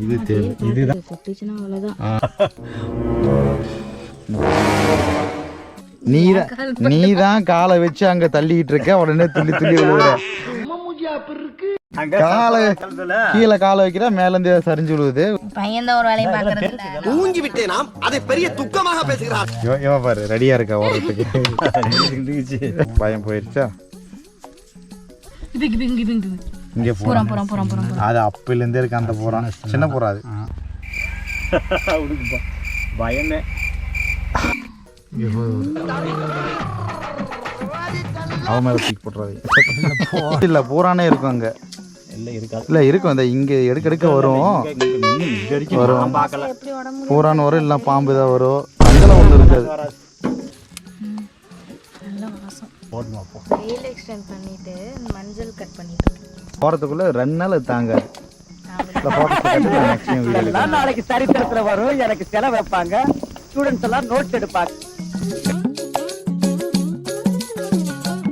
இது தேவை. இதுதான் கொட்டிச்சுன்னா அவ்வளோதான். நீதான் காலை வச்சு அங்க தள்ளிட்டு இருக்க, உடனே துள்ளி துள்ளி விழுவுற. காலை கீழே காலை வைக்கிற, மேல இருந்து சரிஞ்சு விழுவுது. பையன் தான் ஒரு வேலையும் பாக்குறது. ஊங்கி விட்டேனாம், அதை பெரிய துக்கமாக பேசுகிறார். இவன் பாரு ரெடியா இருக்கா ஓடுறதுக்கு. பயம் போயிடுச்சா? இங்க போறான். அது அப்பில இருந்தே இருக்கு அந்த போறான். சின்ன போறா அது. பயமே. அவன் மேல தூக்கி போட்டுறாது. இல்ல பூரானே இருக்கும் அங்க. இல்ல இருக்கும், அந்த இங்க எடுக்க வரும். பூரான் வரும், இல்ல பாம்பு தான் வரும். அங்கெல்லாம் ஒண்ணு இருக்காது. வெயில் எக்ஸ்டெண்ட் பண்ணிட்டு மஞ்சள் கட் பண்ணிட்டு போறதுக்குள்ள 2 நாள் தாங்காது. நாளைக்கு சரித்திரத்துல வரும். எனக்கு செலவு வைப்பாங்க, ஸ்டூடெண்ட்ஸ் எல்லாம் நோட்ஸ் எடுப்பாங்க.